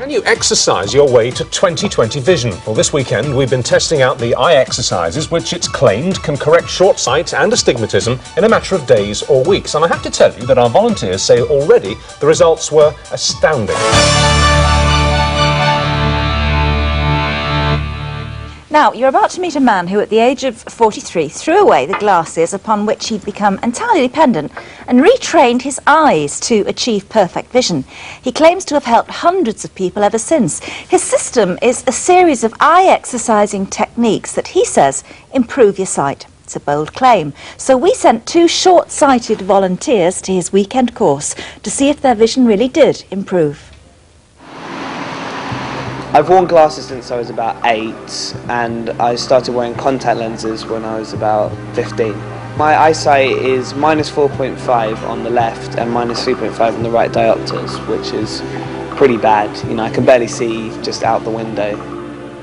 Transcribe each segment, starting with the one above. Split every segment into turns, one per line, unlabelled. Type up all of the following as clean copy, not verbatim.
Can you exercise your way to 20/20 vision? Well, this weekend we've been testing out the eye exercises, which it's claimed can correct short sight and astigmatism in a matter of days or weeks. And I have to tell you that our volunteers say already the results were astounding.
Now, you're about to meet a man who, at the age of 43, threw away the glasses upon which he'd become entirely dependent and retrained his eyes to achieve perfect vision. He claims to have helped hundreds of people ever since. His system is a series of eye-exercising techniques that he says improve your sight. It's a bold claim. So we sent 2 short-sighted volunteers to his weekend course to see if their vision really did improve.
I've worn glasses since I was about 8, and I started wearing contact lenses when I was about 15. My eyesight is -4.5 on the left and -3.5 on the right diopters, which is pretty bad. You know, I can barely see just out the window.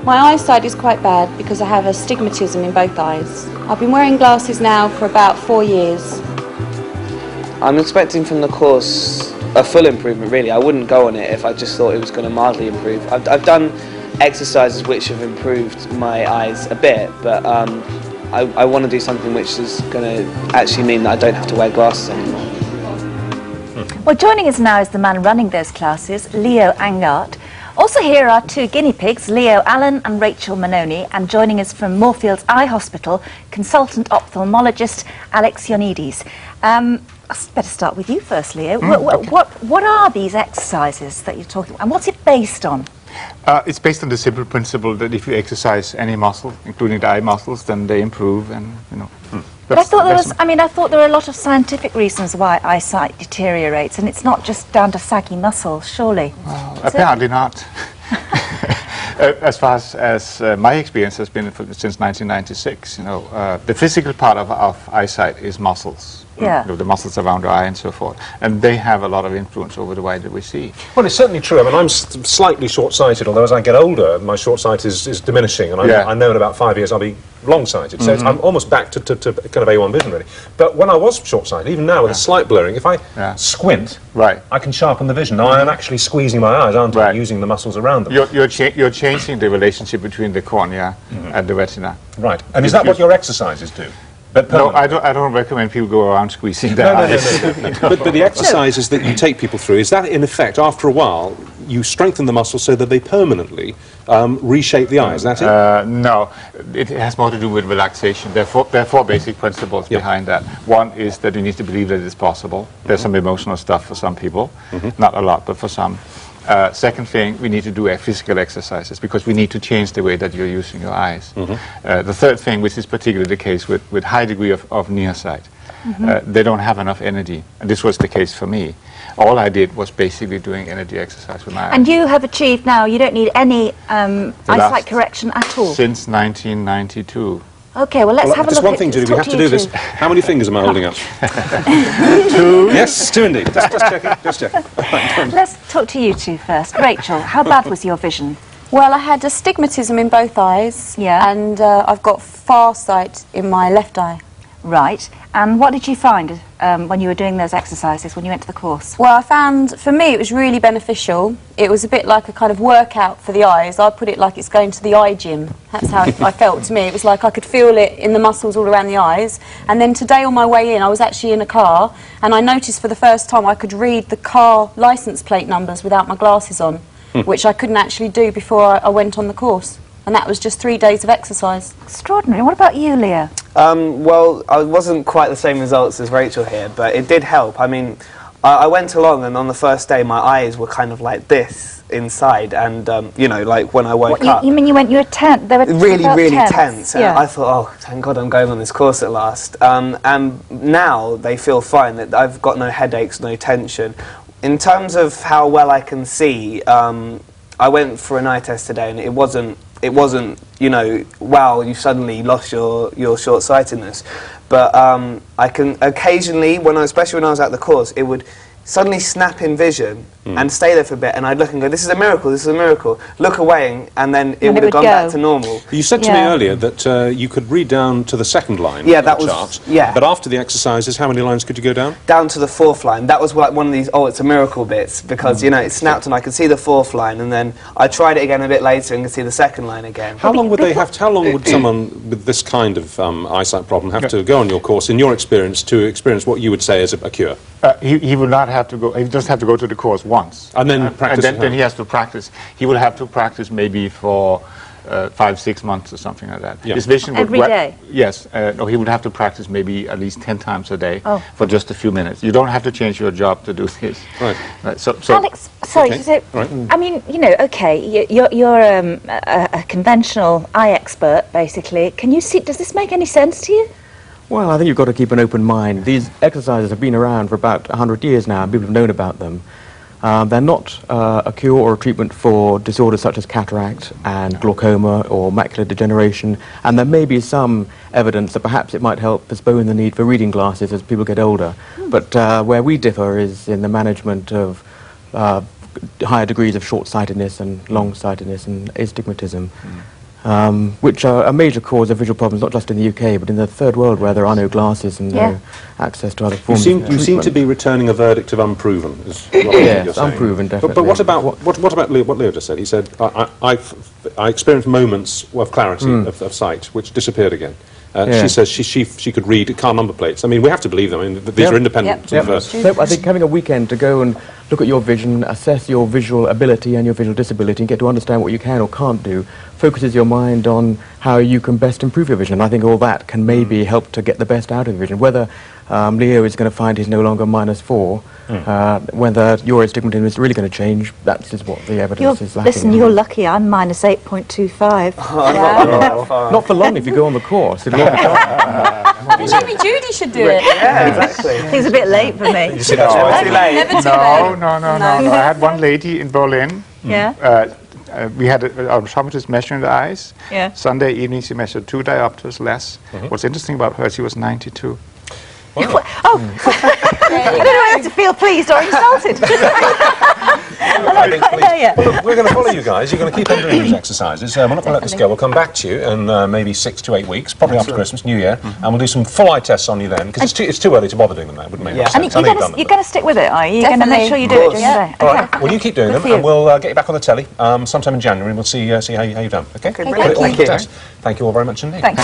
My eyesight is quite bad because I have astigmatism in both eyes. I've been wearing glasses now for about 4 years.
I'm expecting from the course a full improvement, really. I wouldn't go on it if I just thought it was going to mildly improve. I've done exercises which have improved my eyes a bit, but I want to do something which is going to actually mean that I don't have to wear glasses anymore.
Well, joining us now is the man running those classes, Leo Angart. Also here are 2 guinea pigs, Leo Allen and Rachel Manoni, and joining us from Moorfields Eye Hospital, consultant ophthalmologist Alex Ionides. I better start with you first, Leo. What are these exercises that you're talking about, and what's it based on?
It's based on the simple principle that if you exercise any muscle, including the eye muscles, then they improve, and you know.
But I thought I thought there were a lot of scientific reasons why eyesight deteriorates, and it's not just down to saggy muscles, surely.
Well, apparently not. As far as my experience has been since 1996, you know, the physical part of eyesight is muscles.
Yeah.
You know, the muscles around the eye and so forth, and they have a lot of influence over the way that we see.
Well, it's certainly true. I mean, I'm slightly short-sighted, although as I get older, my short sight is diminishing, and I know in about 5 years I'll be long-sighted. So I'm almost back to kind of A1 vision, really. But when I was short-sighted, even now with a slight blurring, if I squint, I can sharpen the vision. Now I am actually squeezing my eyes, aren't I, using the muscles around them.
You're changing the relationship between the cornea and the retina.
Right. And is that what your exercises do?
No, I don't recommend people go around squeezing their eyes.
But the exercises that you take people through, is that in effect, after a while, you strengthen the muscles so that they permanently reshape the eyes, is that it?
No, it has more to do with relaxation. There are 4 basic principles behind that. One is that you need to believe that it's possible. There's some emotional stuff for some people, not a lot, but for some. Second thing, we need to do physical exercises because we need to change the way that you're using your eyes. The third thing, which is particularly the case with high degree of nearsight, they don't have enough energy, and this was the case for me. All I did was basically doing energy exercise with my eyes.
And you have achieved now, you don't need any eyesight correction at all?
Since 1992.
Okay, well, let's have a look.
Just one thing to do, we have to do this. How many fingers am I holding up?
2.
Yes, 2 indeed. Just checking.
Let's talk to you 2 first. Rachel, how bad was your vision?
Well, I had astigmatism in both eyes, and I've got far sight in my left eye.
Right, and what did you find when you were doing those exercises, when you went to the course?
Well, I found, for me, it was really beneficial. It was a bit like a kind of workout for the eyes. I put it like it's going to the eye gym. That's how I felt to me. It was like I could feel it in the muscles all around the eyes. And then today on my way in, I was actually in a car, and I noticed for the first time I could read the car licence plate numbers without my glasses on, which I couldn't actually do before I went on the course. And that was just 3 days of exercise.
Extraordinary. What about you, Leo?
Well, I wasn't quite the same results as Rachel here, but it did help. I mean, I went along, and on the first day my eyes were kind of like this inside, and you know, like when I woke up.
You mean you were tense? They were
really tense. And I thought, oh, thank God I'm going on this course at last. And now they feel fine. That I've got no headaches, no tension. In terms of how well I can see, I went for an eye test today, and it wasn't, you know, wow, you suddenly lost your short-sightedness. But I can occasionally, especially when I was at the course, it would suddenly snap in vision and stay there for a bit, and I'd look and go, this is a miracle, this is a miracle. Look away, and then it would have gone back to normal.
You said to me earlier that you could read down to the second line
that
of the
was,
chart,
yeah.
But after the exercises, how many lines could you go down?
Down to the 4th line. That was like one of these, oh, it's a miracle bits, because, you know, it snapped and I could see the 4th line, and then I tried it again a bit later and could see the 2nd line again.
How long would they have to, how long would someone with this kind of eyesight problem have to go on your course, in your experience, to experience what you would say is a cure?
He will not have to go, he just have to go to the course once.
And then practice.
And then he has to practice. He will have to practice maybe for 5-6 months or something like that.
Yeah.
His vision
every day?
Yes. No, he would have to practice maybe at least 10 times a day for just a few minutes. You don't have to change your job to do this.
Right.
So
Alex, sorry, so, I mean, you know, okay, you're a conventional eye expert, basically. Can you see, does this make any sense to you?
Well, I think you've got to keep an open mind. These exercises have been around for about 100 years now, and people have known about them. They're not a cure or a treatment for disorders such as cataract and glaucoma or macular degeneration, and there may be some evidence that perhaps it might help postpone the need for reading glasses as people get older. But where we differ is in the management of higher degrees of short-sightedness and long-sightedness and astigmatism. Which are a major cause of visual problems, not just in the UK, but in the third world, where there are no glasses and no access to other forms.
You seem to be returning a verdict of unproven.
Yes, unproven, definitely.
But what about what Leo just said? He said, I experienced moments of clarity of sight, which disappeared again. She says she could read car number plates. I mean, we have to believe them. I mean, these are independent.
So I think having a weekend to go and look at your vision, assess your visual ability and your visual disability, and get to understand what you can or can't do, focuses your mind on how you can best improve your vision. I think all that can maybe help to get the best out of your vision. Whether Leo is going to find he's no longer -4, whether your astigmatism is really going to change, that is what the evidence is lacking.
Listen, you're lucky. I'm -8.25.
Not for long if you go on the course.
Maybe Judy should do it.
Yeah, exactly.
It's a bit late for me.
Too late.
Never too late.
No. I had one lady in Berlin.
Yeah.
We had an optometrist measuring the eyes.
Yeah.
Sunday evening she measured 2 diopters less. What's interesting about her, she was 92.
Oh, I don't know whether to feel pleased or insulted.
Well, we're going to follow you guys. You're going to keep on doing these exercises. We're not going to let this go. We'll come back to you in maybe 6 to 8 weeks, probably after Christmas, New Year, and we'll do some full eye tests on you then, because it's too early to bother doing them now. Wouldn't make much sense.
And you're going to stick with it, are you? You're going to make sure you do it during the day.
All right. Well, you keep doing them, and we'll get you back on the telly sometime in January, and we'll see how you've done. Okay?
Brilliant.
Thank you all very much indeed.
Thanks.